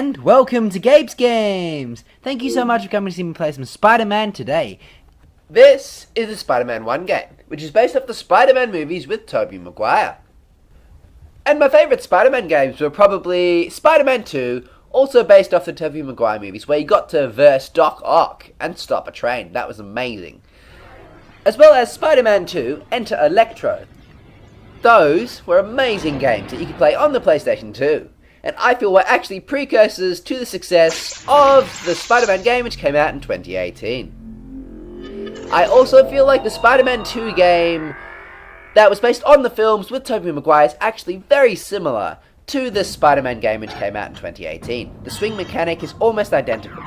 and welcome to Gabe's Games! Thank you so much for coming to see me play some Spider-Man today. This is the Spider-Man 1 game, which is based off the Spider-Man movies with Tobey Maguire. And my favourite Spider-Man games were probably Spider-Man 2, also based off the Tobey Maguire movies, where you got to verse Doc Ock and stop a train. That was amazing. As well as Spider-Man 2, Enter Electro. Those were amazing games that you could play on the PlayStation 2. And I feel were actually precursors to the success of the Spider-Man game, which came out in 2018. I also feel like the Spider-Man 2 game that was based on the films with Tobey Maguire is actually very similar to the Spider-Man game which came out in 2018. The swing mechanic is almost identical.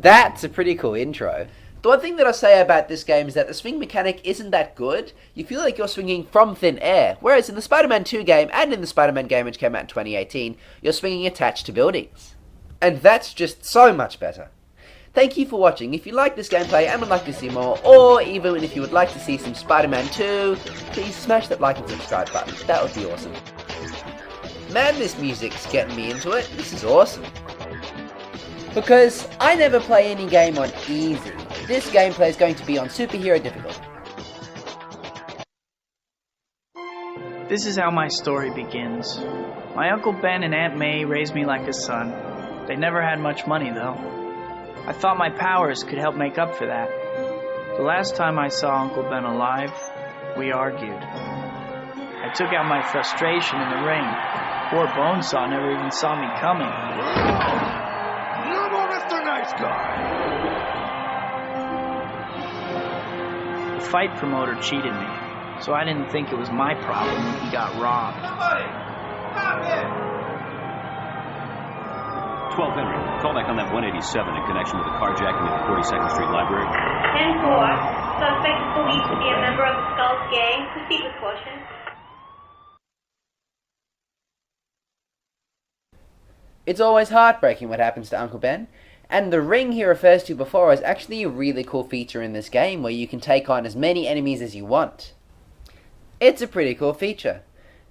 That's a pretty cool intro. The one thing that I'll say about this game is that the swing mechanic isn't that good. You feel like you're swinging from thin air, whereas in the Spider-Man 2 game and in the Spider-Man game which came out in 2018, you're swinging attached to buildings. And that's just so much better. Thank you for watching. If you like this gameplay and would like to see more, or even if you would like to see some Spider-Man 2, please smash that like and subscribe button. That would be awesome. Man, this music's getting me into it. This is awesome. Because I never play any game on easy. This gameplay is going to be on superhero difficulty. This is how my story begins. My Uncle Ben and Aunt May raised me like a son. They never had much money, though. I thought my powers could help make up for that. The last time I saw Uncle Ben alive, we argued. I took out my frustration in the ring. Poor Bonesaw never even saw me coming. Mr. Nice Guy! The fight promoter cheated me, so I didn't think it was my problem when he got robbed. Somebody! Stop it! 12 Henry, call back on that 187 in connection with the carjacking at the 42nd Street Library. 10-4. Suspect is believed to be a member of the Skulls gang. Proceed with caution. It's always heartbreaking what happens to Uncle Ben, and the ring he refers to before is actually a really cool feature in this game where you can take on as many enemies as you want. It's a pretty cool feature.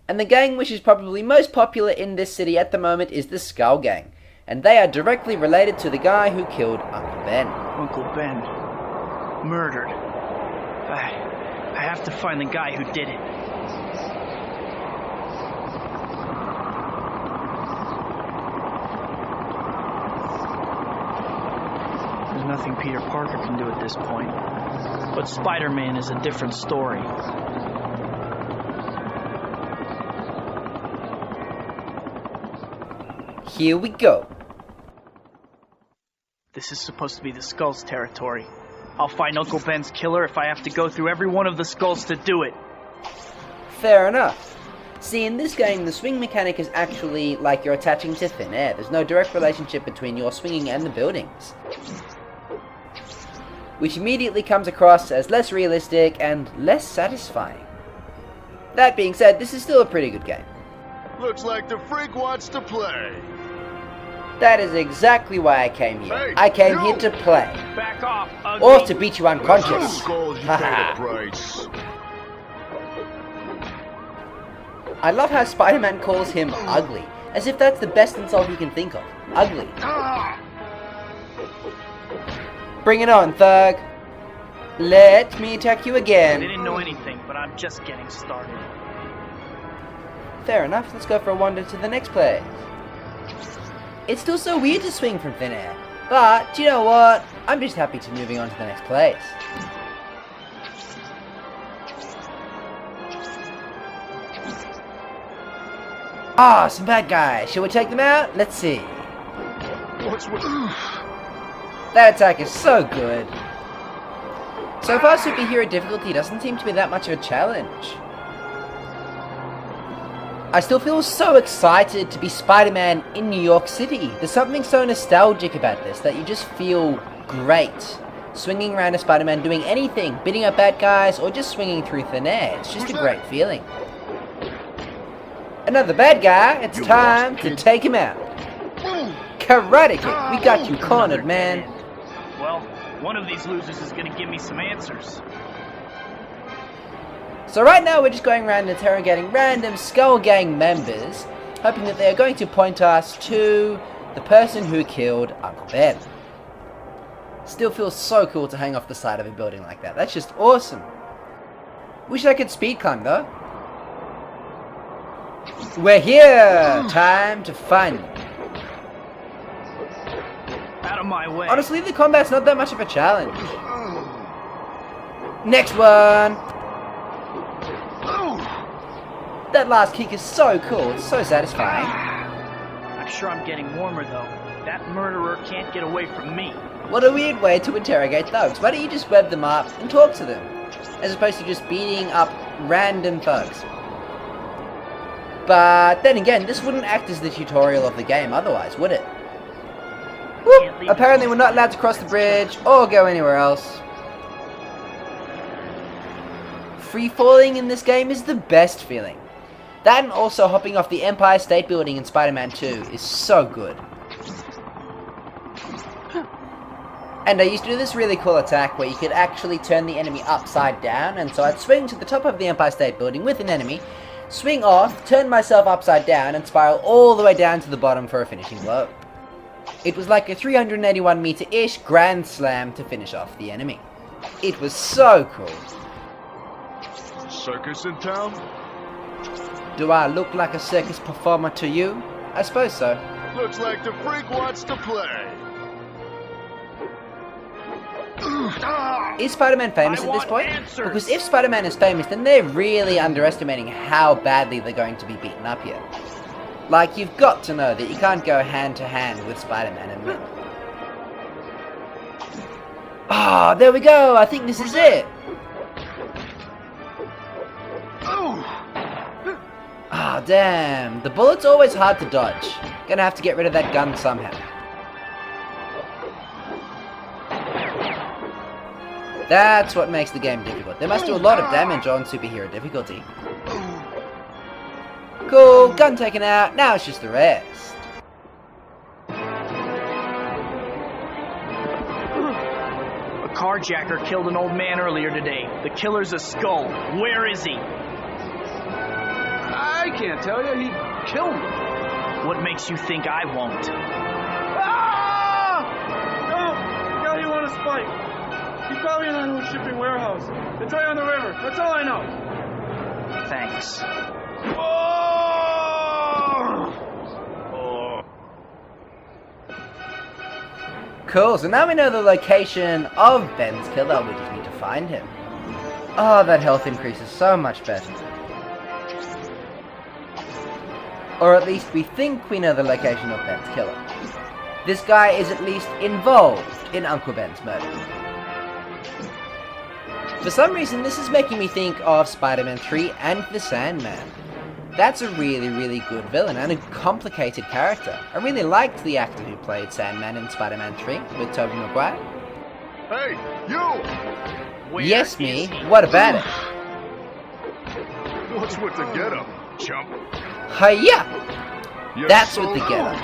And the gang which is probably most popular in this city at the moment is the Skull Gang, and they are directly related to the guy who killed Uncle Ben. Uncle Ben. Murdered. I have to find the guy who did it. Nothing Peter Parker can do at this point. But Spider-Man is a different story. Here we go. This is supposed to be the Skulls territory. I'll find Uncle Ben's killer if I have to go through every one of the Skulls to do it. Fair enough. See, in this game, the swing mechanic is actually like you're attaching to thin air. There's no direct relationship between your swinging and the buildings, which immediately comes across as less realistic and less satisfying. That being said, this is still a pretty good game. Looks like the freak wants to play. That is exactly why I came here. Hey, I came you! here to play. Back off, ugly. Or to beat you unconscious. Skulls, you pay the price. I love how Spider-Man calls him ugly, as if that's the best insult he can think of. Ugly. Ah! Bring it on, Thug. Let me attack you I again. didn't know anything, but I'm just getting started. Fair enough, let's go for a wander to the next place. It's still so weird to swing from thin air, but do you know what? I'm just happy to moving on to the next place. Ah, some bad guys. Shall we take them out? Let's see. What's with... That attack is so good. So far, superhero difficulty doesn't seem to be that much of a challenge. I still feel so excited to be Spider-Man in New York City. There's something so nostalgic about this that you just feel great. Swinging around as Spider-Man, doing anything, beating up bad guys, or just swinging through thin air. It's just a great feeling. Another bad guy, it's time to take him out. Karate kick, we got you cornered, man. Well, one of these losers is gonna give me some answers. So right now we're just going around interrogating random Skull Gang members, hoping that they're going to point us to the person who killed Uncle Ben. Still feels so cool to hang off the side of a building like that. That's just awesome. Wish I could speed climb though. We're here! Time to find you. Out of my way. Honestly, the combat's not that much of a challenge. Next one! That last kick is so cool, it's so satisfying. I'm sure I'm getting warmer though. That murderer can't get away from me. What a weird way to interrogate thugs. Why don't you just web them up and talk to them? As opposed to just beating up random thugs. But then again, this wouldn't act as the tutorial of the game otherwise, would it? Whoop! Apparently we're not allowed to cross the bridge or go anywhere else. Free falling in this game is the best feeling. That and also hopping off the Empire State Building in Spider-Man 2 is so good. And I used to do this really cool attack where you could actually turn the enemy upside down, and so I'd swing to the top of the Empire State Building with an enemy, swing off, turn myself upside down, and spiral all the way down to the bottom for a finishing blow. It was like a 381 meter-ish grand slam to finish off the enemy. It was so cool. Circus in town? Do I look like a circus performer to you? I suppose so. Looks like the freak wants to play. Is Spider-Man famous at this point? Because if Spider-Man is famous, then they're really underestimating how badly they're going to be beaten up here. Like, you've got to know that you can't go hand to hand with Spider-Man and win. Ah, there we go! I think this is it! Ah, damn. The bullet's always hard to dodge. Gonna have to get rid of that gun somehow. That's what makes the game difficult. They must do a lot of damage on superhero difficulty. Cool, gun taken out, now it's just the rest. A carjacker killed an old man earlier today. The killer's a skull. Where is he? I can't tell you. He killed me. What makes you think I won't? Ah! No! The guy you want to spike. He's probably in that little shipping warehouse. It's right on the river. That's all I know. Thanks. Cool, so now we know the location of Ben's killer, we just need to find him. Oh, that health increase is so much better. Or at least we think we know the location of Ben's killer. This guy is at least involved in Uncle Ben's murder. For some reason, this is making me think of Spider-Man 3 and the Sandman. That's a really, really good villain and a complicated character. I really liked the actor who played Sandman in Spider-Man 3 with Tobey Maguire. Hey, you! Where Yes, me. is he? What about it? What's with the getup, chump? Hiya! You're That's so with the cool. getup.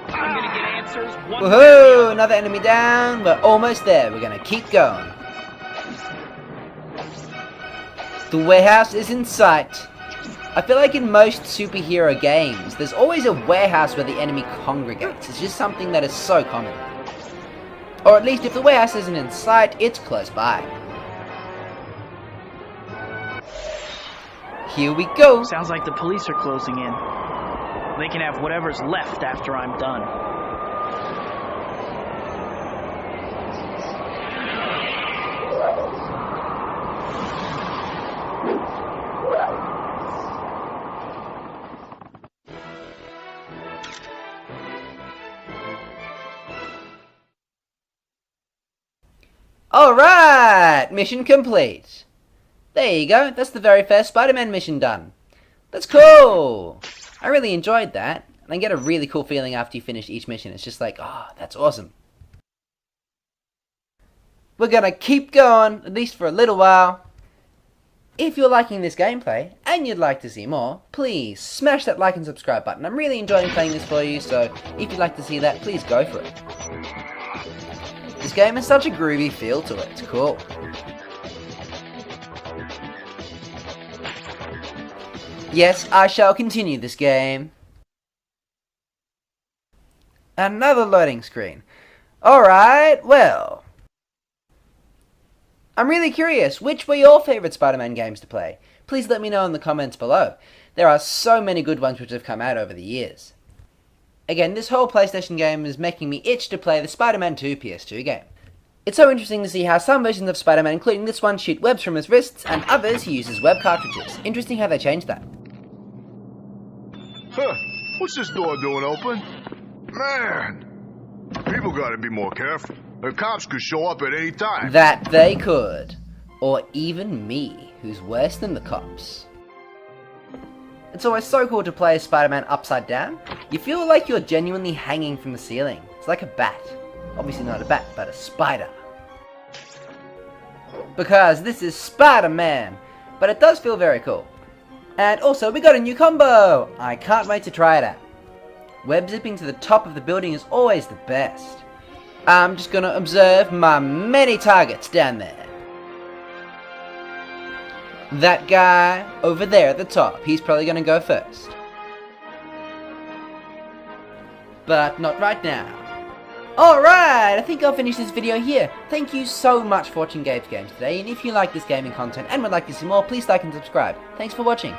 I'm gonna get answers one way or the Woohoo! other. Another enemy down. We're almost there. We're gonna keep going. The warehouse is in sight. I feel like in most superhero games, there's always a warehouse where the enemy congregates. It's just something that is so common. Or at least if the warehouse isn't in sight, it's close by. Here we go. Sounds like the police are closing in. They can have whatever's left after I'm done. Alright! Mission complete. There you go. That's the very first Spider-Man mission done. That's cool! I really enjoyed that. And I get a really cool feeling after you finish each mission. It's just like, oh, that's awesome. We're gonna keep going, at least for a little while. If you're liking this gameplay, and you'd like to see more, please smash that like and subscribe button. I'm really enjoying playing this for you, so if you'd like to see that, please go for it. This game has such a groovy feel to it, it's cool. Yes, I shall continue this game. Another loading screen. Alright, well. I'm really curious, which were your favourite Spider-Man games to play? Please let me know in the comments below. There are so many good ones which have come out over the years. Again, this whole PlayStation game is making me itch to play the Spider-Man 2 PS2 game. It's so interesting to see how some versions of Spider-Man, including this one, shoot webs from his wrists, and others he uses web cartridges. Interesting how they changed that. Huh, what's this door doing open? Man, people gotta be more careful. The cops could show up at any time. That they could. Or even me, who's worse than the cops. It's always so cool to play as Spider-Man upside down. You feel like you're genuinely hanging from the ceiling. It's like a bat. Obviously not a bat, but a spider. Because this is Spider-Man. But it does feel very cool. And also, we got a new combo! I can't wait to try it out. Web zipping to the top of the building is always the best. I'm just gonna observe my many targets down there. That guy over there at the top, he's probably gonna go first. But not right now. Alright, I think I'll finish this video here. Thank you so much for watching Gabe's Games today, and if you like this gaming content and would like to see more, please like and subscribe. Thanks for watching.